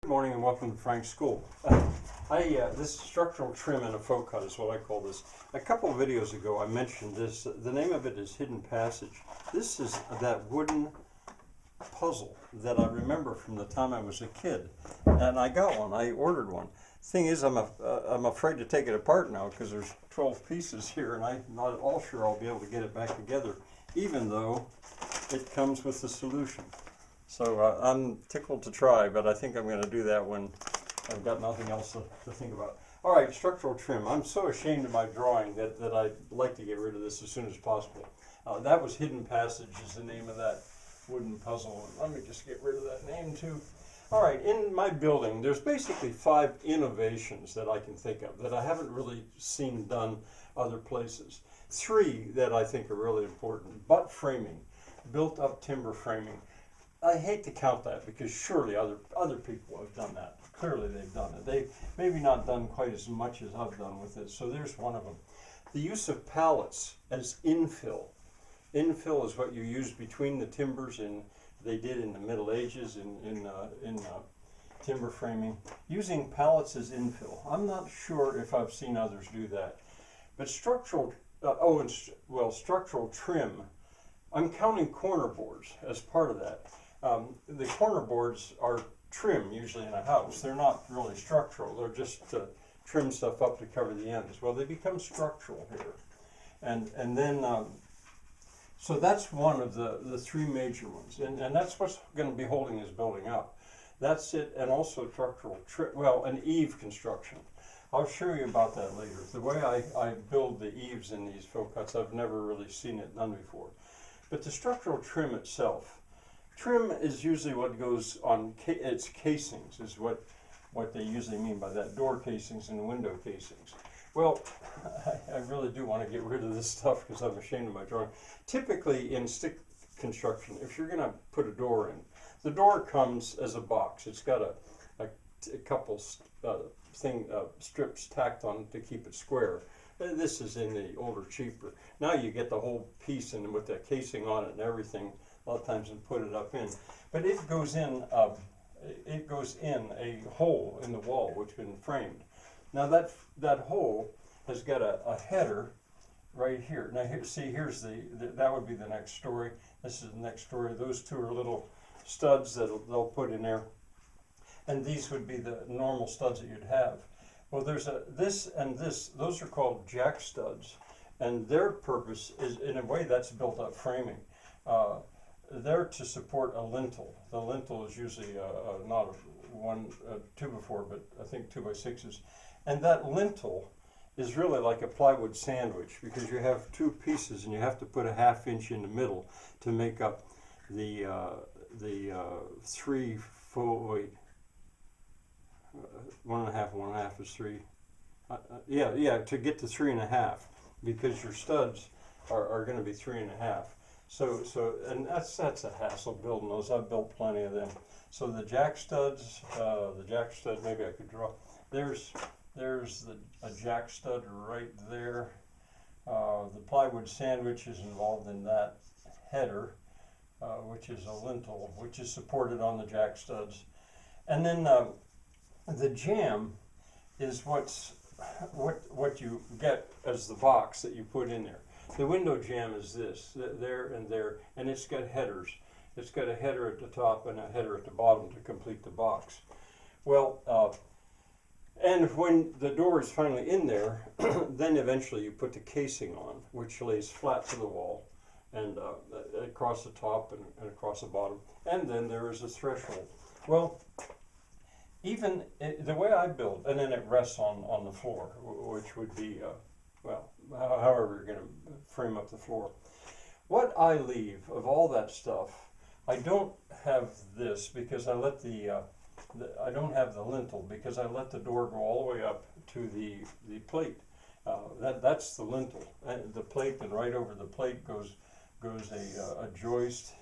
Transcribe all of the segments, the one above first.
Good morning and welcome to Frank's School. This is structural trim and a faux cut is what I call this. A couple of videos ago I mentioned this. The name of it is Hidden Passage. This is that wooden puzzle that I remember from the time I was a kid. And I got one. I ordered one. Thing is, I'm afraid to take it apart now because there's 12 pieces here and I'm not at all sure I'll be able to get it back together, even though it comes with the solution. So I'm tickled to try, but I think I'm going to do that when I've got nothing else to think about. All right, structural trim. I'm so ashamed of my drawing that I'd like to get rid of this as soon as possible. That was Hidden Passage is the name of that wooden puzzle. Let me just get rid of that name too. All right, in my building, there's basically 5 innovations that I can think of that I haven't really seen done other places. 3 that I think are really important. Butt framing, built-up timber framing. I hate to count that because surely other people have done that. Clearly they've done it. They've maybe not done quite as much as I've done with it. So there's one of them. The use of pallets as infill. Infill is what you use between the timbers, and they did in the Middle Ages in timber framing. Using pallets as infill. I'm not sure if I've seen others do that. But structural trim. I'm counting corner boards as part of that. The corner boards are trim usually in a house. They're not really structural. They're just to trim stuff up to cover the ends. Well, they become structural here. And then, so that's one of the 3 major ones. And that's what's going to be holding this building up. That's it. And also structural, an eave construction. I'll show you about that later. The way I build the eaves in these faux cuts, I've never really seen it done before. But the structural trim itself, trim is usually what goes on its casings, is what they usually mean by that, door casings and window casings. Well, I really do want to get rid of this stuff because I'm ashamed of my drawing. Typically in stick construction, if you're going to put a door in, the door comes as a box. It's got a couple strips tacked on to keep it square. This is in the older, cheaper. Now you get the whole piece and with the casing on it and everything, a lot of times, and put it up in. But it goes in a hole in the wall which has been framed. Now that hole has got a header right here. Now here's that would be the next story. This is the next story. Those 2 are little studs that they'll put in there, and these would be the normal studs that you'd have. Well, there's this and this. Those are called jack studs, and their purpose is, in a way, that's built-up framing. They're to support a lintel. The lintel is usually not a 2x4, but I think 2x6s. And that lintel is really like a plywood sandwich because you have 2 pieces and you have to put a 1/2 inch in the middle to make up the 3 full. 1.5 is 3. To get to 3.5, because your studs are going to be 3.5. So and that's a hassle building those. I've built plenty of them. So the jack studs, maybe I could draw. There's a jack stud right there. The plywood sandwich is involved in that header, which is a lintel, which is supported on the jack studs, and then. The jamb is what you get as the box that you put in there. The window jamb is this, there and there, and it's got headers. It's got a header at the top and a header at the bottom to complete the box. Well, and when the door is finally in there, then eventually you put the casing on, which lays flat to the wall and across the top and across the bottom. And then there is a threshold. Well, even the way I build, and then it rests on the floor, which would be, however you're going to frame up the floor. What I leave of all that stuff, I don't have this because I let I don't have the lintel because I let the door go all the way up to the plate. That's the lintel. And the plate, and right over the plate goes a joist.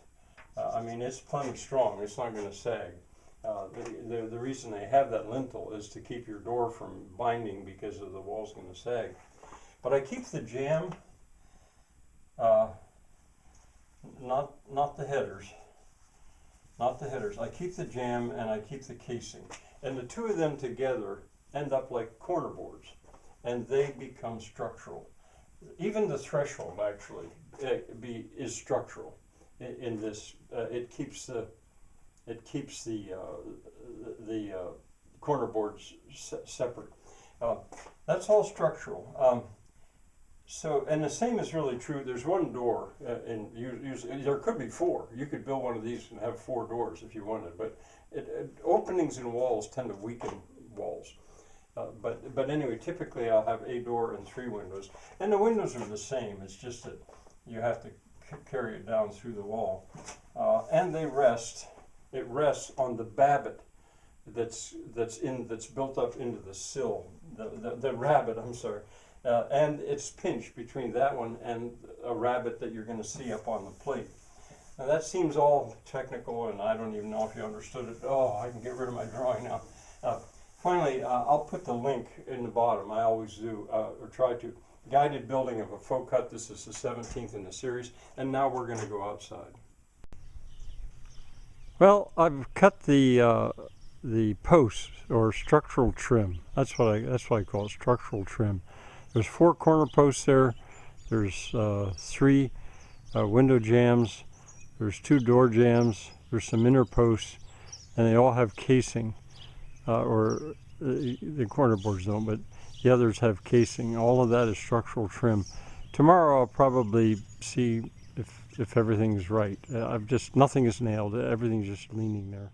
I mean, it's plenty strong. It's not going to sag. The reason they have that lintel is to keep your door from binding because of the wall's going to sag. But I keep the jamb, not the headers. Not the headers. I keep the jamb and I keep the casing. And the two of them together end up like corner boards, and they become structural. Even the threshold actually is structural in this. It keeps the corner boards separate. That's all structural. So, and the same is really true. There's one door, and there could be four. You could build one of these and have 4 doors if you wanted, but openings in walls tend to weaken walls. But anyway, typically I'll have a door and 3 windows, and the windows are the same. It's just that you have to carry it down through the wall, and they rest. It rests on the babbitt that's built up into the sill, the rabbet. I'm sorry. And it's pinched between that one and a rabbet that you're going to see up on the plate. Now that seems all technical, and I don't even know if you understood it. Oh, I can get rid of my drawing now. Finally, I'll put the link in the bottom. I always do, or try to. Guided building of a faux cut. This is the 17th in the series, and now we're going to go outside. Well, I've cut the posts or structural trim. That's what I call it, structural trim. There's 4 corner posts there. There's 3 window jambs. There's 2 door jambs. There's some inner posts, and they all have casing. Or the corner boards don't, but the others have casing. All of that is structural trim. Tomorrow I'll probably see if everything's right. Nothing is nailed. Everything's just leaning there.